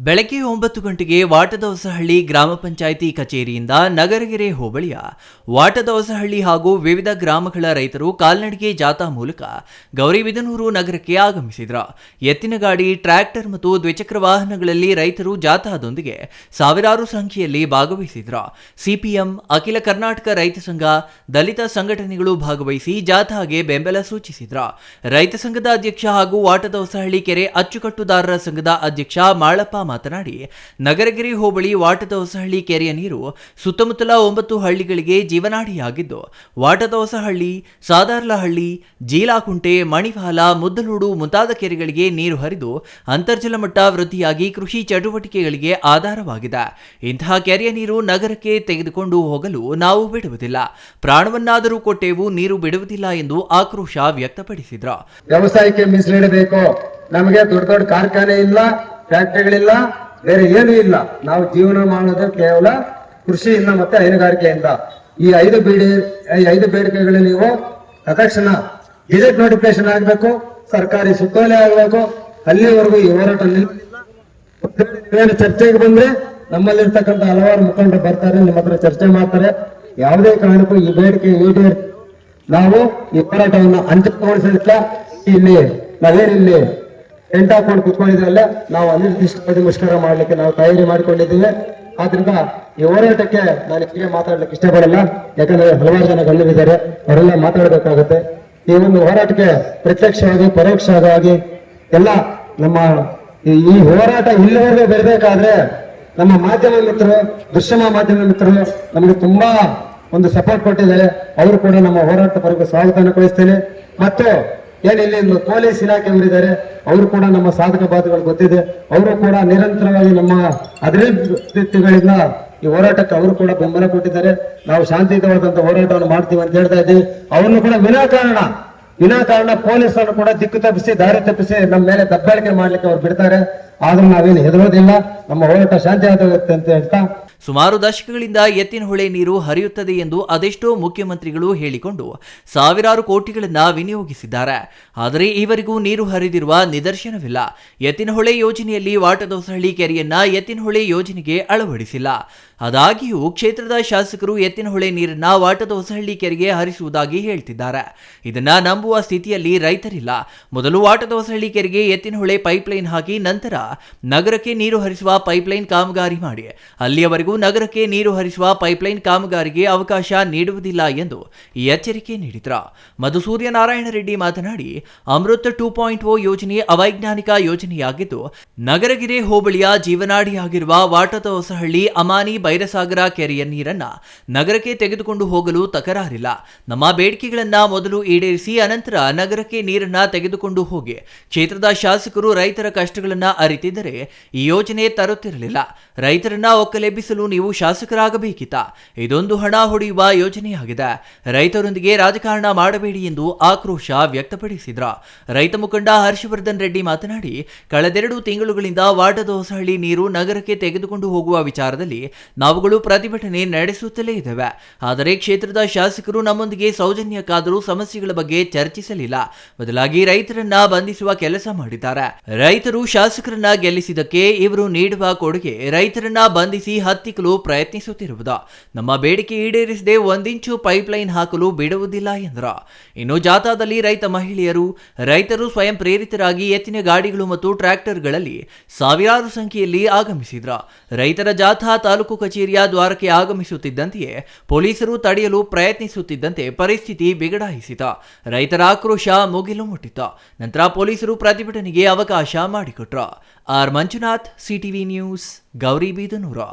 ಬೆಳಗ್ಗೆ 9 ಗಂಟೆಗೆ ವಾಟದವಸಹಳ್ಳಿ ಗ್ರಾಮ ಪಂಚಾಯಿತಿ ಕಚೇರಿಯಿಂದ ನಗರಗೆರೆ ಹೋಬಳಿಯ ವಾಟದವಸಹಳ್ಳಿ ಹಾಗೂ ವಿವಿಧ ಗ್ರಾಮಗಳ ರೈತರು ಕಾಲ್ನಡಿಗೆ ಜಾಥಾ ಮೂಲಕ ಗೌರಿಬಿದನೂರು ನಗರಕ್ಕೆ ಆಗಮಿಸಿದರು. ಎತ್ತಿನ ಗಾಡಿ, ಟ್ರ್ಯಾಕ್ಟರ್ ಮತ್ತು ದ್ವಿಚಕ್ರ ವಾಹನಗಳಲ್ಲಿ ರೈತರು ಜಾಥಾದೊಂದಿಗೆ ಸಾವಿರಾರು ಸಂಖ್ಯೆಯಲ್ಲಿ ಭಾಗವಹಿಸಿದರು. ಸಿಪಿಎಂ, ಅಖಿಲ ಕರ್ನಾಟಕ ರೈತ ಸಂಘ, ದಲಿತ ಸಂಘಟನೆಗಳು ಭಾಗವಹಿಸಿ ಜಾಥಾಗೆ ಬೆಂಬಲ ಸೂಚಿಸಿದರು. ರೈತ ಸಂಘದ ಅಧ್ಯಕ್ಷ ಹಾಗೂ ವಾಟದವಸಹಳ್ಳಿ ಕೆರೆ ಅಚ್ಚುಕಟ್ಟುದಾರರ ಸಂಘದ ಅಧ್ಯಕ್ಷ ಮಾಳಪ್ಪ ಮಾತನಾಡಿ, ನಗರಗಿರಿ ಹೋಬಳಿ ವಾಟದವಸಹಳ್ಳಿ ಕೆರೆಯ ನೀರು ಸುತ್ತಮುತ್ತಲ 9 ಹಳ್ಳಿಗಳಿಗೆ ಜೀವನಾಡಿಯಾಗಿದ್ದು, ವಾಟದವಸಹಳ್ಳಿ, ಸಾದಾರ್ಲಹಳ್ಳಿ, ಜೀಲಾಕುಂಟೆ, ಮಣಿವಾಲ, ಮುದ್ದಲೂಡು ಮುಂತಾದ ಕೆರೆಗಳಿಗೆ ನೀರು ಹರಿದು ಅಂತರ್ಜಲ ಮಟ್ಟ ವೃದ್ಧಿಯಾಗಿ ಕೃಷಿ ಚಟುವಟಿಕೆಗಳಿಗೆ ಆಧಾರವಾಗಿದೆ. ಇಂತಹ ಕೆರೆಯ ನೀರು ನಗರಕ್ಕೆ ತೆಗೆದುಕೊಂಡು ಹೋಗಲು ನಾವು ಬಿಡುವುದಿಲ್ಲ, ಪ್ರಾಣವನ್ನಾದರೂ ಕೊಟ್ಟೆವು, ನೀರು ಬಿಡುವುದಿಲ್ಲ ಎಂದು ಆಕ್ರೋಶ ವ್ಯಕ್ತಪಡಿಸಿದರು. ವ್ಯವಸಾಯಕ್ಕೆ ಮೀಸಲಿಡಬೇಕು. ನಮಗೆ ದೊಡ್ಡ ದೊಡ್ಡ ಕಾರ್ಖಾನೆ ಇಲ್ಲ, ಫ್ಯಾಕ್ಟರಿಗಳಿಲ್ಲ, ಬೇರೆ ಏನೂ ಇಲ್ಲ. ನಾವು ಜೀವನ ಮಾಡೋದು ಕೇವಲ ಕೃಷಿಯಿಂದ ಮತ್ತೆ ಹೈನುಗಾರಿಕೆಯಿಂದ. ಈ 5 ಬೇಡಿಕೆಗಳು ನೀವು ತಕ್ಷಣ ಗೆಜೆಟ್ ನೋಟಿಫಿಕೇಶನ್ ಆಗಬೇಕು, ಸರ್ಕಾರಿ ಸುತ್ತೋಲೆ ಆಗಬೇಕು. ಅಲ್ಲಿವರೆಗೂ ಈ ಹೋರಾಟ ಚರ್ಚೆಗೆ ಬಂದ್ರೆ ನಮ್ಮಲ್ಲಿರ್ತಕ್ಕಂಥ ಹಲವಾರು ಮುಖಂಡರು ಬರ್ತಾರೆ, ನಿಮ್ಮ ಹತ್ರ ಚರ್ಚೆ ಮಾಡ್ತಾರೆ. ಯಾವುದೇ ಕಾರಣಕ್ಕೂ ಈ ಬೇಡಿಕೆ ಈಡೇರಿ ನಾವು ಈ ಹೋರಾಟವನ್ನು ಅಂತ್ಯಗೊಳಿಸಲಿಲ್ಲ. ಇಲ್ಲಿ ನಾವೇನಿಲ್ಲಿ ಟೆಂಟ್ ಹಾಕೊಂಡು ಕುತ್ಕೊಂಡಿದ್ರಲ್ಲ, ನಾವು ಅನಿರ್ದಿಷ್ಟವಾಗಿ ಮುಷ್ಕರ ಮಾಡ್ಲಿಕ್ಕೆ ನಾವು ತಯಾರಿ ಮಾಡಿಕೊಂಡಿದ್ದೀವಿ. ಆದ್ರಿಂದ ಈ ಹೋರಾಟಕ್ಕೆ ನಾನು ಹೀಗೆ ಮಾತಾಡ್ಲಿಕ್ಕೆ ಇಷ್ಟಪಡಲ್ಲ, ಯಾಕಂದ್ರೆ ಹಲವಾರು ಜನ ಗಣ್ಯರಿದ್ದಾರೆ, ಅವರೆಲ್ಲ ಮಾತಾಡಬೇಕಾಗುತ್ತೆ. ಈ ಒಂದು ಹೋರಾಟಕ್ಕೆ ಪ್ರತ್ಯಕ್ಷವಾಗಿ ಪರೋಕ್ಷವಾಗಿ ಎಲ್ಲ ನಮ್ಮ ಈ ಹೋರಾಟ ಇಲ್ಲಿವರೆಗೂ ಬರಬೇಕಾದ್ರೆ ನಮ್ಮ ಮಾಧ್ಯಮ ಮಿತ್ರರು, ದೃಶ್ಯಮ ಮಾಧ್ಯಮ ಮಿತ್ರರು ನಮಗೆ ತುಂಬಾ ಒಂದು ಸಪೋರ್ಟ್ ಕೊಟ್ಟಿದ್ದಾರೆ. ಅವರು ಕೂಡ ನಮ್ಮ ಹೋರಾಟವರೆಗೂ ಸ್ವಾಗತವನ್ನು ಕೊಡಿಸ್ತೇನೆ. ಮತ್ತು ಏನಿಲ್ಲಿ ಪೊಲೀಸ್ ಇಲಾಖೆಯವರಿದ್ದಾರೆ, ಅವರು ಕೂಡ ನಮ್ಮ ಸಾಧಕ ಬಾಧಗಳು ಗೊತ್ತಿದೆ. ಅವರು ಕೂಡ ನಿರಂತರವಾಗಿ ನಮ್ಮ ಅಧಿವೃದ್ಧಿಗಳಿಂದ ಈ ಹೋರಾಟಕ್ಕೆ ಅವರು ಕೂಡ ಬೆಂಬಲ ಕೊಟ್ಟಿದ್ದಾರೆ. ನಾವು ಶಾಂತಿಯುತವಾದಂತಹ ಹೋರಾಟವನ್ನು ಮಾಡ್ತೀವಿ ಅಂತ ಹೇಳ್ತಾ ಇದ್ದೀವಿ. ಅವ್ರನ್ನು ಕೂಡ ವಿನಾಕಾರಣ ಪೊಲೀಸರನ್ನು ಕೂಡ ದಿಕ್ಕು ತಪ್ಪಿಸಿ, ದಾರಿ ತಪ್ಪಿಸಿ ನಮ್ಮ ಮೇಲೆ ದಬ್ಬಾಳಿಕೆ ಮಾಡ್ಲಿಕ್ಕೆ ಅವ್ರು ಬಿಡ್ತಾರೆ. ಆದ್ರೂ ನಾವೇನು ಹೆದರೋದಿಲ್ಲ, ನಮ್ಮ ಹೋರಾಟ ಶಾಂತಿಯುತವಾಗುತ್ತೆ ಅಂತ ಹೇಳ್ತಾ, ಸುಮಾರು ದಶಕಗಳಿಂದ ಎತ್ತಿನ ಹೊಳೆ ನೀರು ಹರಿಯುತ್ತದೆ ಎಂದು ಅದೆಷ್ಟೋ ಮುಖ್ಯಮಂತ್ರಿಗಳು ಹೇಳಿಕೊಂಡು ಸಾವಿರಾರು ಕೋಟಿಗಳನ್ನು ವಿನಿಯೋಗಿಸಿದ್ದಾರೆ. ಆದರೆ ಈವರೆಗೂ ನೀರು ಹರಿದಿರುವ ನಿದರ್ಶನವಿಲ್ಲ. ಎತ್ತಿನ ಹೊಳೆ ಯೋಜನೆಯಲ್ಲಿ ವಾಟದವಸಹಳ್ಳಿ ಕೆರೆಯನ್ನ ಎತ್ತಿನ ಹೊಳೆ ಯೋಜನೆಗೆ ಅಳವಡಿಸಿಲ್ಲ. ಆದಾಗ್ಯೂ ಕ್ಷೇತ್ರದ ಶಾಸಕರು ಎತ್ತಿನ ಹೊಳೆ ನೀರನ್ನ ವಾಟದವಸಹಳ್ಳಿ ಕೆರೆಗೆ ಹರಿಸುವುದಾಗಿ ಹೇಳ್ತಿದ್ದಾರೆ. ಇದನ್ನ ನಂಬುವ ಸ್ಥಿತಿಯಲ್ಲಿ ರೈತರಿಲ್ಲ. ಮೊದಲು ವಾಟದವಸಹಳ್ಳಿ ಕೆರೆಗೆ ಎತ್ತಿನ ಹೊಳೆ ಪೈಪ್ಲೈನ್ ಹಾಕಿ ನಂತರ ನಗರಕ್ಕೆ ನೀರು ಹರಿಸುವ ಪೈಪ್ಲೈನ್ ಕಾಮಗಾರಿ ಮಾಡಿ. ಅಲ್ಲಿಯವರೆಗೂ ನಗರಕ್ಕೆ ನೀರು ಹರಿಸುವ ಪೈಪ್ಲೈನ್ ಕಾಮಗಾರಿಗೆ ಅವಕಾಶ ನೀಡುವುದಿಲ್ಲ ಎಂದು ಎಚ್ಚರಿಕೆ ನೀಡಿದರು. ಮಧುಸೂರ್ಯ ನಾರಾಯಣ ರೆಡ್ಡಿ ಮಾತನಾಡಿ, ಅಮೃತ್ 2.0 ಯೋಜನೆ ಅವೈಜ್ಞಾನಿಕ ಯೋಜನೆಯಾಗಿದ್ದು, ನಗರಗಿರಿ ಹೋಬಳಿಯ ಜೀವನಾಡಿಯಾಗಿರುವ ವಾಟದವಸಹಳ್ಳಿ, ಅಮಾನಿ, ಬೈರಸಾಗರ ಕೆರೆಯ ನೀರನ್ನ ನಗರಕ್ಕೆ ತೆಗೆದುಕೊಂಡು ಹೋಗಲು ತಕರಾರಿಲ್ಲ. ನಮ್ಮ ಬೇಡಿಕೆಗಳನ್ನ ಮೊದಲು ಈಡೇರಿಸಿ ಅನಂತರ ನಗರಕ್ಕೆ ನೀರನ್ನ ತೆಗೆದುಕೊಂಡು ಹೋಗಿ. ಕ್ಷೇತ್ರದ ಶಾಸಕರು ರೈತರ ಕಷ್ಟಗಳನ್ನ ಅರಿತಿದ್ದರೆ ಈ ಯೋಜನೆ ತರುತ್ತಿರಲಿಲ್ಲ. ರೈತರನ್ನ ಒಕ್ಕಲೆಬ್ಬಿಸಲು ನೀವು ಶಾಸಕರಾಗಬೇಕಿತ್ತ. ಇದೊಂದು ಹಣ ಹೊಡೆಯುವ ಯೋಜನೆಯಾಗಿದೆ. ರೈತರೊಂದಿಗೆ ರಾಜಕಾರಣ ಮಾಡಬೇಡಿ ಎಂದು ಆಕ್ರೋಶ ವ್ಯಕ್ತಪಡಿಸಿದ್ರು. ರೈತ ಮುಖಂಡ ಹರ್ಷವರ್ಧನ್ ರೆಡ್ಡಿ ಮಾತನಾಡಿ, ಕಳೆದೆರಡು ತಿಂಗಳುಗಳಿಂದ ವಾಟದವಸಹಳ್ಳಿ ನೀರು ನಗರಕ್ಕೆ ತೆಗೆದುಕೊಂಡು ಹೋಗುವ ವಿಚಾರದಲ್ಲಿ ನಾವುಗಳು ಪ್ರತಿಭಟನೆ ನಡೆಸುತ್ತಲೇ ಇದ್ದೇವೆ. ಆದರೆ ಕ್ಷೇತ್ರದ ಶಾಸಕರು ನಮ್ಮೊಂದಿಗೆ ಸೌಜನ್ಯಕ್ಕಾದರೂ ಸಮಸ್ಯೆಗಳ ಬಗ್ಗೆ ಚರ್ಚಿಸಲಿಲ್ಲ. ಬದಲಾಗಿ ರೈತರನ್ನ ಬಂಧಿಸುವ ಕೆಲಸ ಮಾಡಿದ್ದಾರೆ. ರೈತರು ಶಾಸಕರನ್ನ ಗೆಲ್ಲಿಸಿದ್ದಕ್ಕೆ ಇವರು ನೀಡುವ ಕೊಡುಗೆ ರೈತರನ್ನ ಬಂಧಿಸಿ ಹತ್ತಿಕ್ಕಲು ಪ್ರಯತ್ನಿಸುತ್ತಿರುವುದು. ನಮ್ಮ ಬೇಡಿಕೆ ಈಡೇರಿಸದೆ 1 ಇಂಚು ಪೈಪ್ಲೈನ್ ಹಾಕಲು ಬಿಡುವುದಿಲ್ಲ ಎಂದರು. ಇನ್ನು ಜಾಥಾದಲ್ಲಿ ರೈತ ಮಹಿಳೆಯರು, ರೈತರು ಸ್ವಯಂ ಪ್ರೇರಿತರಾಗಿ ಎತ್ತಿನ ಗಾಡಿಗಳು ಮತ್ತು ಟ್ರ್ಯಾಕ್ಟರ್ಗಳಲ್ಲಿ ಸಾವಿರಾರು ಸಂಖ್ಯೆಯಲ್ಲಿ ಆಗಮಿಸಿದ್ರು. ರೈತರ ಜಾಥಾ ತಾಲೂಕು ಕಚೇರಿಯ ದ್ವಾರಕ್ಕೆ ಆಗಮಿಸುತ್ತಿದ್ದಂತೆಯೇ ಪೊಲೀಸರು ತಡೆಯಲು ಪ್ರಯತ್ನಿಸುತ್ತಿದ್ದಂತೆ ಪರಿಸ್ಥಿತಿ ಬಿಗಡಾಯಿಸಿತು. ರೈತರ ಆಕ್ರೋಶ ಮುಗಿಲು ಮುಟ್ಟಿತು. ನಂತರ ಪೊಲೀಸರು ಪ್ರತಿಭಟನೆಗೆ ಅವಕಾಶ ಮಾಡಿಕೊಟ್ರು. R Manjunath, CTV news, Gauribidanur.